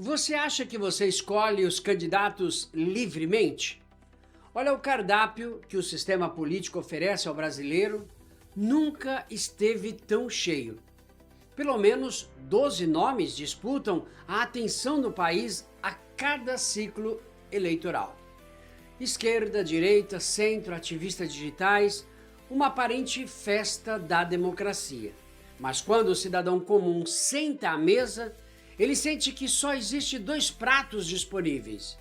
Você acha que você escolhe os candidatos livremente? Olha, o cardápio que o sistema político oferece ao brasileiro nunca esteve tão cheio. Pelo menos 12 nomes disputam a atenção do país a cada ciclo eleitoral. Esquerda, direita, centro, ativistas digitais, uma aparente festa da democracia. Mas quando o cidadão comum senta à mesa, ele sente que só existe 2 pratos disponíveis.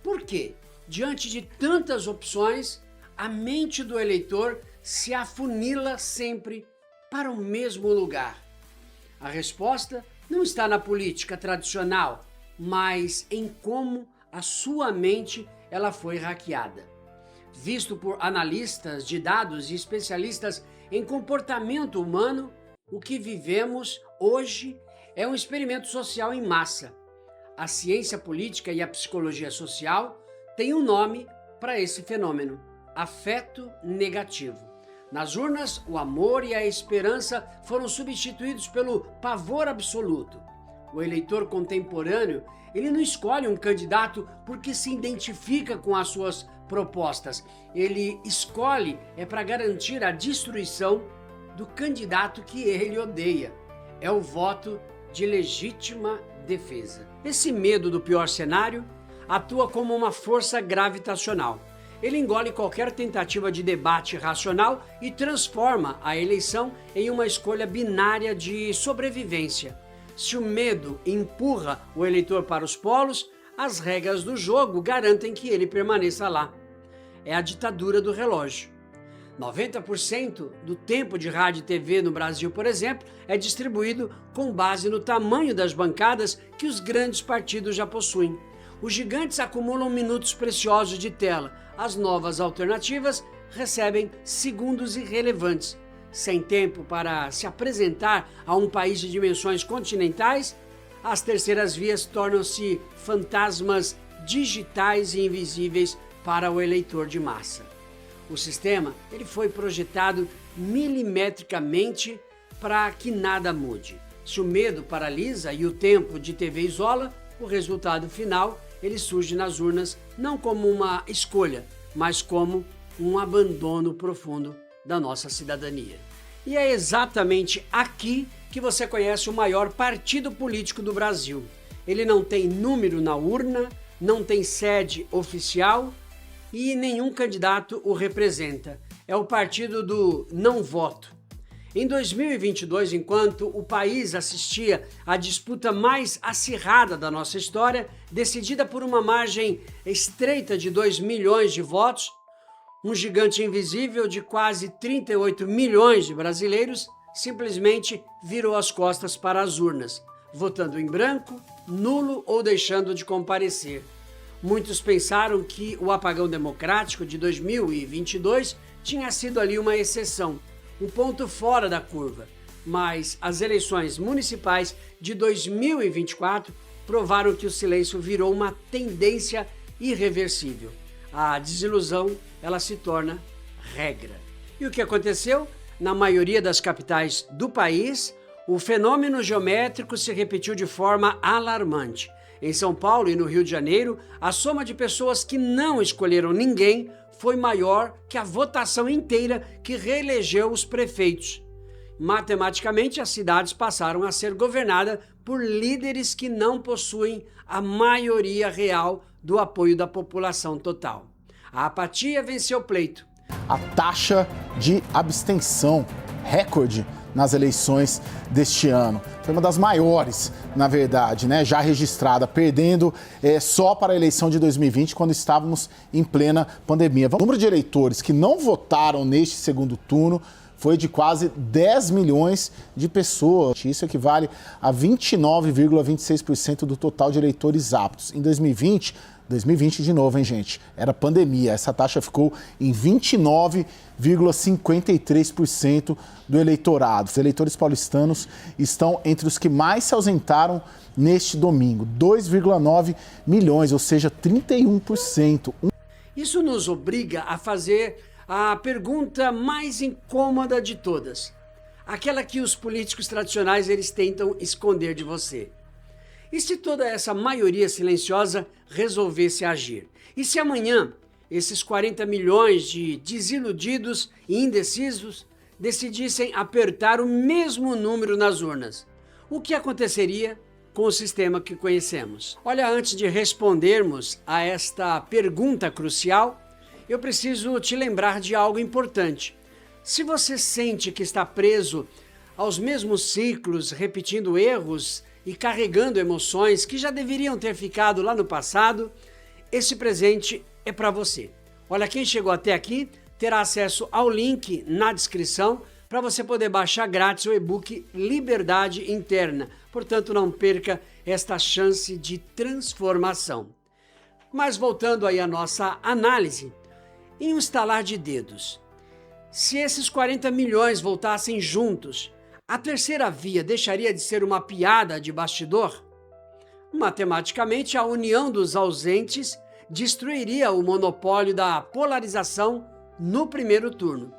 Por quê? Diante de tantas opções, a mente do eleitor se afunila sempre para o mesmo lugar. A resposta não está na política tradicional, mas em como a sua mente ela foi hackeada. Visto por analistas de dados e especialistas em comportamento humano, o que vivemos hoje é um experimento social em massa. A ciência política e a psicologia social têm um nome para esse fenômeno: afeto negativo. Nas urnas, o amor e a esperança foram substituídos pelo pavor absoluto. O eleitor contemporâneo, ele não escolhe um candidato porque se identifica com as suas propostas. Ele escolhe para garantir a destruição do candidato que ele odeia. É o voto de legítima defesa. Esse medo do pior cenário atua como uma força gravitacional. Ele engole qualquer tentativa de debate racional e transforma a eleição em uma escolha binária de sobrevivência. Se o medo empurra o eleitor para os polos, as regras do jogo garantem que ele permaneça lá. É a ditadura do relógio. 90% do tempo de rádio e TV no Brasil, por exemplo, é distribuído com base no tamanho das bancadas que os grandes partidos já possuem. Os gigantes acumulam minutos preciosos de tela. As novas alternativas recebem segundos irrelevantes. Sem tempo para se apresentar a um país de dimensões continentais, as terceiras vias tornam-se fantasmas digitais e invisíveis para o eleitor de massa. O sistema ele foi projetado milimetricamente para que nada mude. Se o medo paralisa e o tempo de TV isola, o resultado final ele surge nas urnas não como uma escolha, mas como um abandono profundo da nossa cidadania. E é exatamente aqui que você conhece o maior partido político do Brasil. Ele não tem número na urna, não tem sede oficial e nenhum candidato o representa. É o partido do não voto. Em 2022, enquanto o país assistia à disputa mais acirrada da nossa história, decidida por uma margem estreita de 2 milhões de votos, um gigante invisível de quase 38 milhões de brasileiros simplesmente virou as costas para as urnas, votando em branco, nulo ou deixando de comparecer. Muitos pensaram que o apagão democrático de 2022 tinha sido ali uma exceção, um ponto fora da curva, mas as eleições municipais de 2024 provaram que o silêncio virou uma tendência irreversível. A desilusão, ela se torna regra. E o que aconteceu? Na maioria das capitais do país, o fenômeno geométrico se repetiu de forma alarmante. Em São Paulo e no Rio de Janeiro, a soma de pessoas que não escolheram ninguém foi maior que a votação inteira que reelegeu os prefeitos. Matematicamente, as cidades passaram a ser governadas por líderes que não possuem a maioria real do apoio da população total. A apatia venceu o pleito. A taxa de abstenção, recorde nas eleições deste ano. Foi uma das maiores, na verdade, né, já registrada, perdendo só para a eleição de 2020, quando estávamos em plena pandemia. O número de eleitores que não votaram neste segundo turno foi de quase 10 milhões de pessoas. Isso equivale a 29,26% do total de eleitores aptos. Em 2020 de novo, hein, gente? Era pandemia. Essa taxa ficou em 29,53% do eleitorado. Os eleitores paulistanos estão entre os que mais se ausentaram neste domingo. 2,9 milhões, ou seja, 31%. Isso nos obriga a fazer a pergunta mais incômoda de todas. Aquela que os políticos tradicionais eles tentam esconder de você. E se toda essa maioria silenciosa resolvesse agir? E se amanhã esses 40 milhões de desiludidos e indecisos decidissem apertar o mesmo número nas urnas? O que aconteceria com o sistema que conhecemos? Olha, antes de respondermos a esta pergunta crucial, eu preciso te lembrar de algo importante. Se você sente que está preso aos mesmos ciclos, repetindo erros e carregando emoções que já deveriam ter ficado lá no passado, esse presente é para você. Olha, quem chegou até aqui terá acesso ao link na descrição para você poder baixar grátis o e-book Liberdade Interna. Portanto, não perca esta chance de transformação. Mas voltando aí à nossa análise, em um estalar de dedos, se esses 40 milhões voltassem juntos, a terceira via deixaria de ser uma piada de bastidor? Matematicamente, a união dos ausentes destruiria o monopólio da polarização no primeiro turno.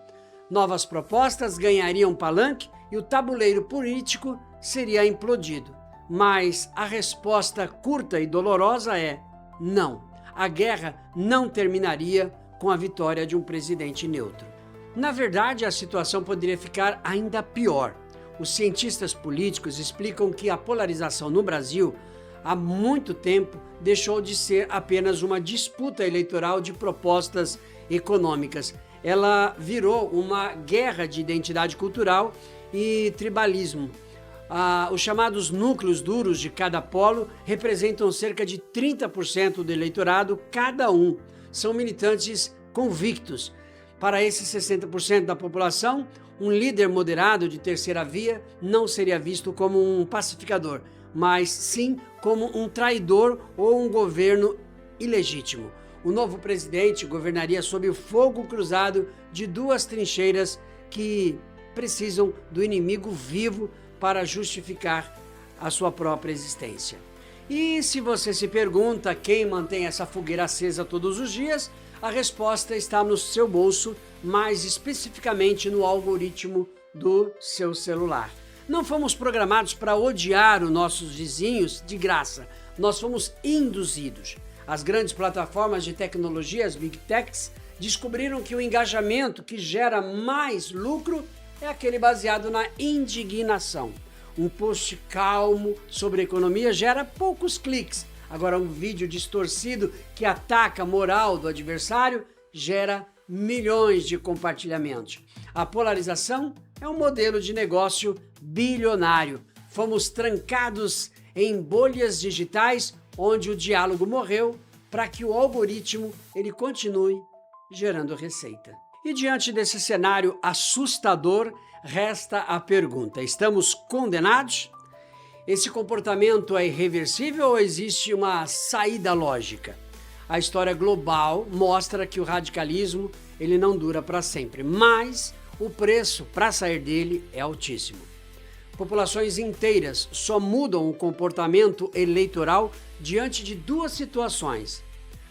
Novas propostas ganhariam palanque e o tabuleiro político seria implodido. Mas a resposta curta e dolorosa é não. A guerra não terminaria com a vitória de um presidente neutro. Na verdade, a situação poderia ficar ainda pior. Os cientistas políticos explicam que a polarização no Brasil há muito tempo deixou de ser apenas uma disputa eleitoral de propostas econômicas. Ela virou uma guerra de identidade cultural e tribalismo. Os chamados núcleos duros de cada polo representam cerca de 30% do eleitorado cada um. São militantes convictos. Para esses 60% da população, um líder moderado de terceira via não seria visto como um pacificador, mas sim como um traidor ou um governo ilegítimo. O novo presidente governaria sob o fogo cruzado de duas trincheiras que precisam do inimigo vivo para justificar a sua própria existência. E se você se pergunta quem mantém essa fogueira acesa todos os dias, a resposta está no seu bolso, mais especificamente no algoritmo do seu celular. Não fomos programados para odiar os nossos vizinhos de graça, nós fomos induzidos. As grandes plataformas de tecnologia, as Big Techs, descobriram que o engajamento que gera mais lucro é aquele baseado na indignação. Um post calmo sobre economia gera poucos cliques. Agora, um vídeo distorcido que ataca a moral do adversário gera milhões de compartilhamentos. A polarização é um modelo de negócio bilionário. Fomos trancados em bolhas digitais onde o diálogo morreu para que o algoritmo ele continue gerando receita. E diante desse cenário assustador, resta a pergunta: estamos condenados? Esse comportamento é irreversível ou existe uma saída lógica? A história global mostra que o radicalismo ele não dura para sempre, mas o preço para sair dele é altíssimo. Populações inteiras só mudam o comportamento eleitoral diante de duas situações: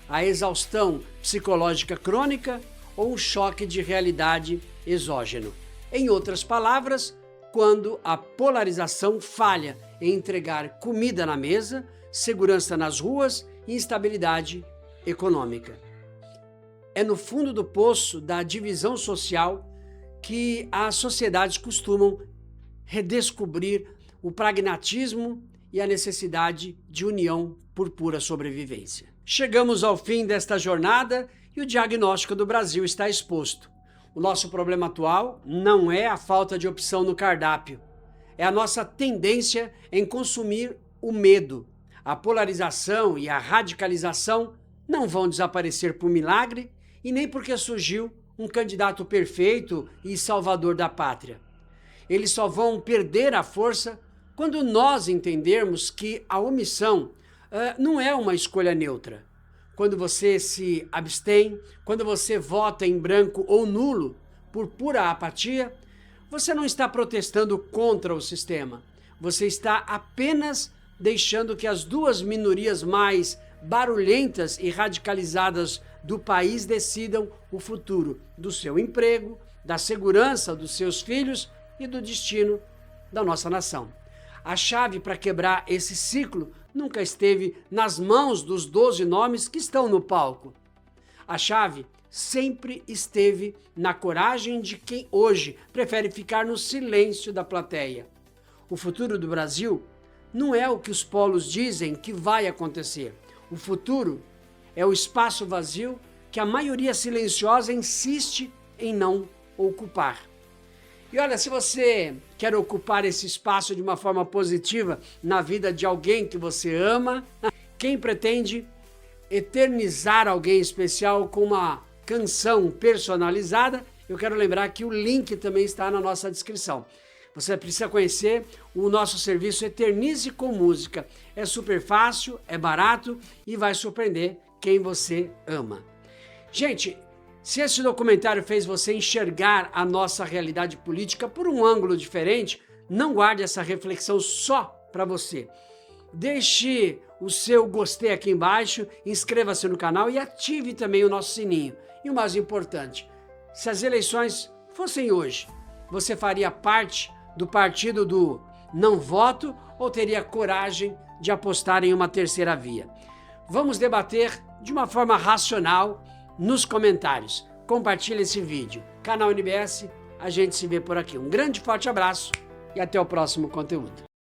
a exaustão psicológica crônica ou um choque de realidade exógeno. Em outras palavras, quando a polarização falha em entregar comida na mesa, segurança nas ruas e instabilidade econômica. É no fundo do poço da divisão social que as sociedades costumam redescobrir o pragmatismo e a necessidade de união por pura sobrevivência. Chegamos ao fim desta jornada e o diagnóstico do Brasil está exposto. O nosso problema atual não é a falta de opção no cardápio, é a nossa tendência em consumir o medo. A polarização e a radicalização não vão desaparecer por milagre e nem porque surgiu um candidato perfeito e salvador da pátria. Eles só vão perder a força quando nós entendermos que a omissão não é uma escolha neutra. Quando você se abstém, quando você vota em branco ou nulo por pura apatia, você não está protestando contra o sistema. Você está apenas deixando que as duas minorias mais barulhentas e radicalizadas do país decidam o futuro do seu emprego, da segurança dos seus filhos e do destino da nossa nação. A chave para quebrar esse ciclo nunca esteve nas mãos dos 12 nomes que estão no palco. A chave sempre esteve na coragem de quem hoje prefere ficar no silêncio da plateia. O futuro do Brasil não é o que os polos dizem que vai acontecer. O futuro é o espaço vazio que a maioria silenciosa insiste em não ocupar. E olha, se você quer ocupar esse espaço de uma forma positiva na vida de alguém que você ama, quem pretende eternizar alguém especial com uma canção personalizada, eu quero lembrar que o link também está na nossa descrição. Você precisa conhecer o nosso serviço Eternize com Música. É super fácil, é barato e vai surpreender quem você ama. Gente, se esse documentário fez você enxergar a nossa realidade política por um ângulo diferente, não guarde essa reflexão só para você. Deixe o seu gostei aqui embaixo, inscreva-se no canal e ative também o nosso sininho. E o mais importante, se as eleições fossem hoje, você faria parte do partido do não voto ou teria coragem de apostar em uma terceira via? Vamos debater de uma forma racional nos comentários. Compartilhe esse vídeo. Canal NBS, a gente se vê por aqui. Um grande forte abraço e até o próximo conteúdo.